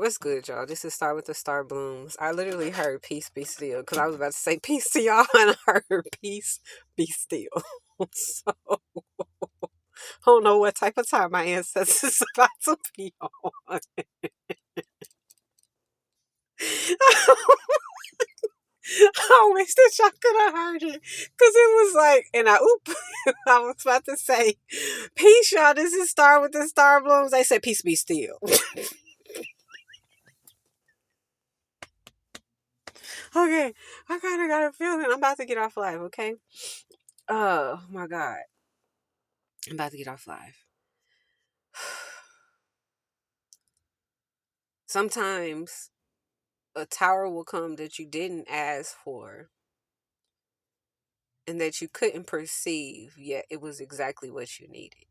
What's good, y'all? This is Star with the Star Blooms. I literally heard peace be still because I was about to say peace to y'all and I heard peace be still. So I don't know what type of time my ancestors about to be on. I wish that y'all could have heard it because it was like, and I was about to say peace, y'all. This is Star with the Star Blooms. They said peace be still. Okay, I kind of got a feeling I'm about to get off live. Okay. Oh my god. I'm about to get off live. Sometimes a tower will come that you didn't ask for and that you couldn't perceive, yet it was exactly what you needed.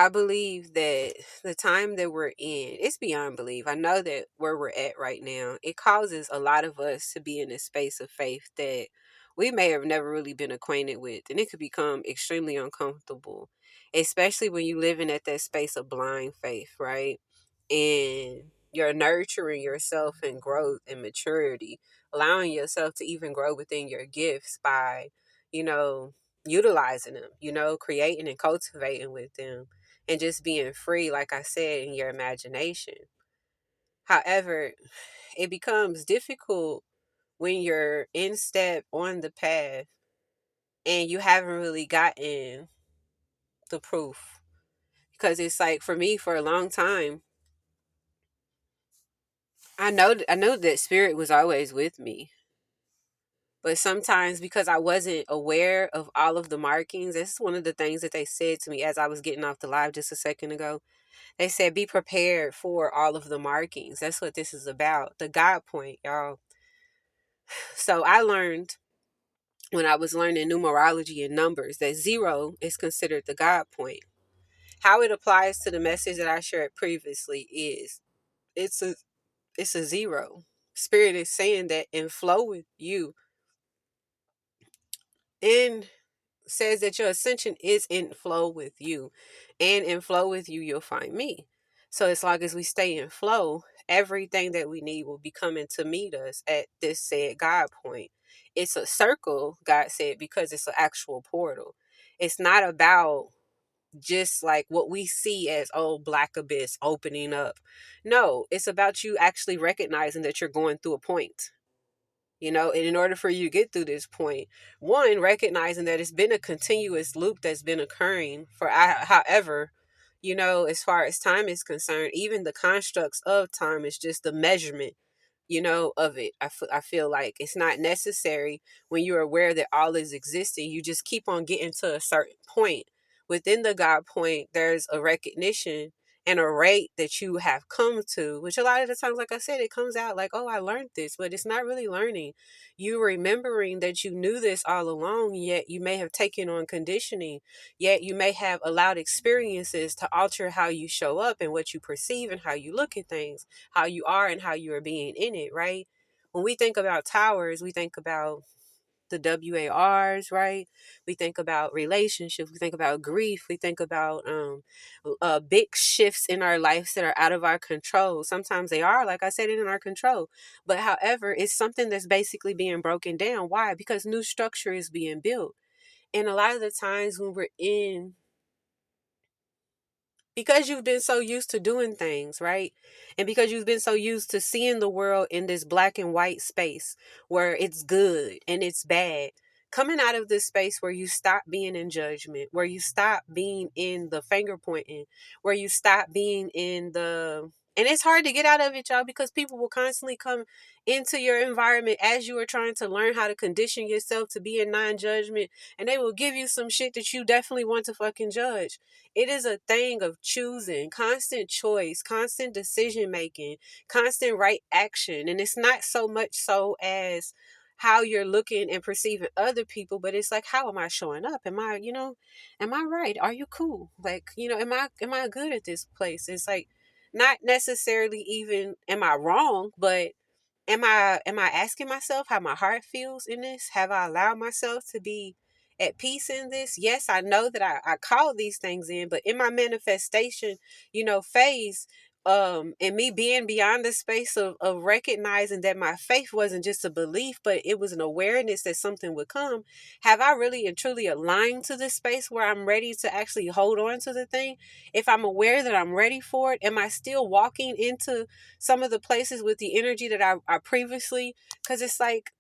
I believe that the time that we're in, it's beyond belief. I know that where we're at right now, it causes a lot of us to be in a space of faith that we may have never really been acquainted with. And it could become extremely uncomfortable, especially when you live in at that space of blind faith, right? And you're nurturing yourself in growth and maturity, allowing yourself to even grow within your gifts by, you know, utilizing them, creating and cultivating with them and just being free, like I said, in your imagination. However, it becomes difficult when you're in step on the path and you haven't really gotten the proof. Because it's like for me, for a long time, I know that spirit was always with me. But sometimes because I wasn't aware of all of the markings, this is one of the things that they said to me as I was getting off the live just a second ago. They said, be prepared for all of the markings. That's what this is about. The God point, y'all. So I learned when I was learning numerology and numbers that zero is considered the God point. How it applies to the message that I shared previously is it's a it's a zero. Spirit is saying that in flow with you and says that your ascension is in flow with you. And in flow with you, you'll find me. So as long as we stay in flow, everything that we need will be coming to meet us at this said God point. It's a circle, God said, because it's an actual portal. It's not about just like what we see as, oh, black abyss opening up. No, it's about you actually recognizing that you're going through a point. And in order for you to get through this point, one, recognizing that it's been a continuous loop that's been occurring for however, as far as time is concerned, even the constructs of time is just the measurement, of it. I feel like it's not necessary when you're aware that all is existing. You just keep on getting to a certain point. Within the God point, there's a recognition and a rate that you have come to, which a lot of the times, like I said, it comes out like, oh, I learned this, but it's not really learning. You remembering that you knew this all along, yet you may have taken on conditioning, yet you may have allowed experiences to alter how you show up and what you perceive and how you look at things, how you are and how you are being in it, right? When we think about towers, we think about the WARs, right? We think about relationships, we think about grief, we think about big shifts in our lives that are out of our control. Sometimes they are, like I said, in our control. But however, it's something that's basically being broken down. Why? Because new structure is being built. And a lot of the times when we're in because you've been so used to doing things, right? And because you've been so used to seeing the world in this black and white space where it's good and it's bad, coming out of this space where you stop being in judgment, where you stop being in the finger pointing, where you stop being in the and it's hard to get out of it, y'all, because people will constantly come into your environment as you are trying to learn how to condition yourself to be in non-judgment, and they will give you some shit that you definitely want to fucking judge. It is a thing of choosing, constant choice, constant decision making, constant right action. And it's not so much so as how you're looking and perceiving other people, but it's like, how am I showing up? Am I right? Are you cool? Like, am I good at this place? It's like not necessarily even am I wrong, but am I asking myself how my heart feels in this? Have I allowed myself to be at peace in this? Yes, I know that I call these things in, but in my manifestation, phase, And me being beyond the space of recognizing that my faith wasn't just a belief, but it was an awareness that something would come. Have I really and truly aligned to this space where I'm ready to actually hold on to the thing? If I'm aware that I'm ready for it, am I still walking into some of the places with the energy that I previously? Because it's like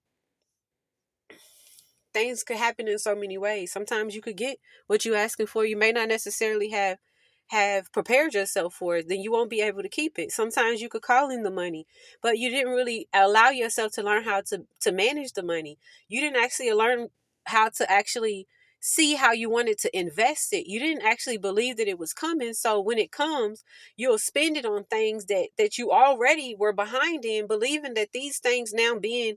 things could happen in so many ways. Sometimes you could get what you're asking for. You may not necessarily have prepared yourself for it. Then you won't be able to keep it. Sometimes you could call in the money, but you didn't really allow yourself to learn how to manage the money. You didn't actually learn how to actually see how you wanted to invest it. You didn't actually believe that it was coming. So when it comes, you'll spend it on things that you already were behind in, believing that these things now being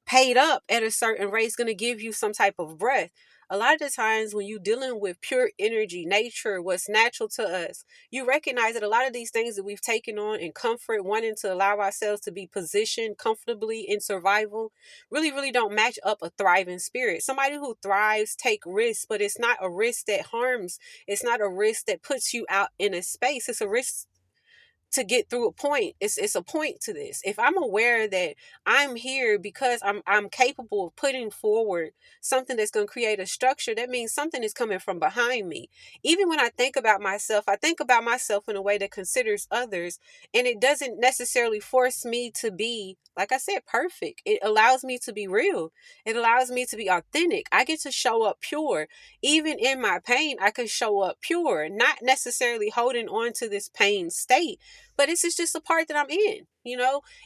paid up at a certain rate is going to give you some type of breath. A lot of the times when you're dealing with pure energy, nature, what's natural to us, you recognize that a lot of these things that we've taken on in comfort, wanting to allow ourselves to be positioned comfortably in survival, really, really don't match up a thriving spirit. Somebody who thrives take risks, but it's not a risk that harms. It's not a risk that puts you out in a space. It's a risk to get through a point. It's a point to this. If I'm aware that I'm here because I'm capable of putting forward something that's going to create a structure, that means something is coming from behind me. Even when I think about myself, I think about myself in a way that considers others, and it doesn't necessarily force me to be, like I said, perfect. It allows me to be real. It allows me to be authentic. I get to show up pure. Even in my pain, I can show up pure, not necessarily holding on to this pain state, but this is just a part that I'm in.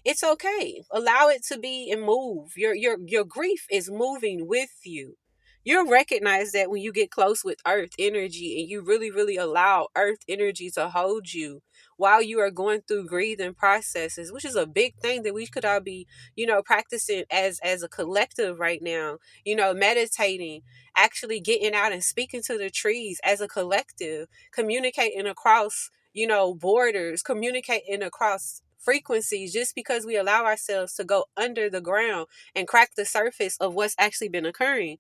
It's okay. Allow it to be and move. Your grief is moving with you. You'll recognize that when you get close with earth energy and you really, really allow earth energy to hold you while you are going through grieving processes, which is a big thing that we could all be, practicing as a collective right now, meditating, actually getting out and speaking to the trees as a collective, communicating across borders, communicating across frequencies, just because we allow ourselves to go under the ground and crack the surface of what's actually been occurring.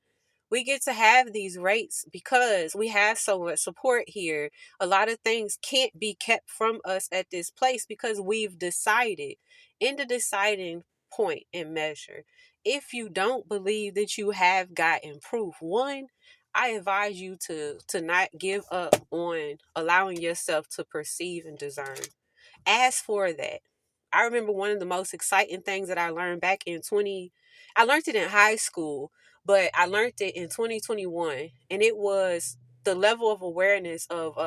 We get to have these rates because we have so much support here. A lot of things can't be kept from us at this place because we've decided, in the deciding point and measure, if you don't believe that you have gotten proof, one, I advise you to not give up on allowing yourself to perceive and discern. Ask for that. I remember one of the most exciting things that I learned back in I learned it in high school, but I learned it in 2021, and it was the level of awareness of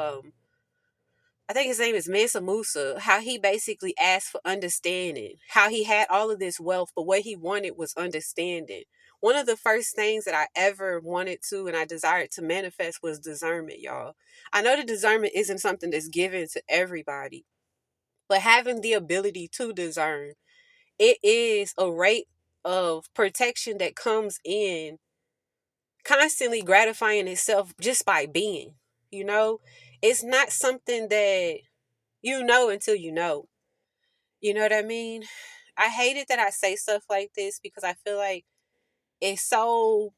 I think his name is Mansa Musa, how he basically asked for understanding, how he had all of this wealth, but what he wanted was understanding. One of the first things that I ever wanted to and I desired to manifest was discernment, y'all. I know that discernment isn't something that's given to everybody, but having the ability to discern, it is a rate of protection that comes in constantly gratifying itself just by being. You know, it's not something that you know until you know. You know what I mean? I hate it that I say stuff like this because I feel like it's so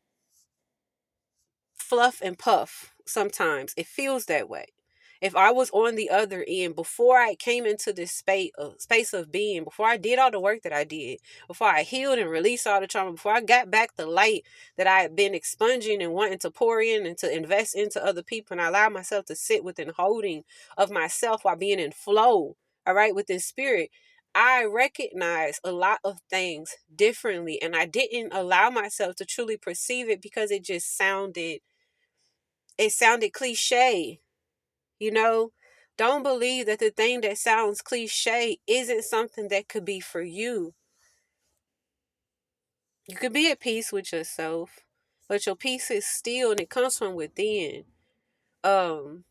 fluff and puff sometimes. It feels that way. If I was on the other end before I came into this space of being, before I did all the work that I did, before I healed and released all the trauma, before I got back the light that I had been expunging and wanting to pour in and to invest into other people, and I allowed myself to sit within holding of myself while being in flow, all right, within spirit, I recognize a lot of things differently, and I didn't allow myself to truly perceive it because it sounded cliche. you know don't believe that the thing that sounds cliche isn't something that could be for you. You could be at peace with yourself, but your peace is still, and it comes from within. um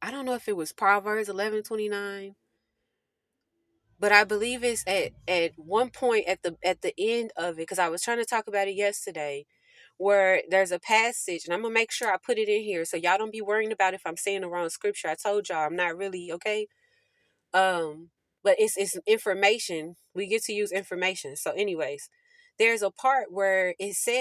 I don't know if it was Proverbs 11:29, but I believe it's at one point at the end of it, because I was trying to talk about it yesterday, where there's a passage, and I'm gonna make sure I put it in here so y'all don't be worrying about if I'm saying the wrong scripture. I told y'all I'm not really okay. um but it's information. We get to use information. So anyways, there's a part where it says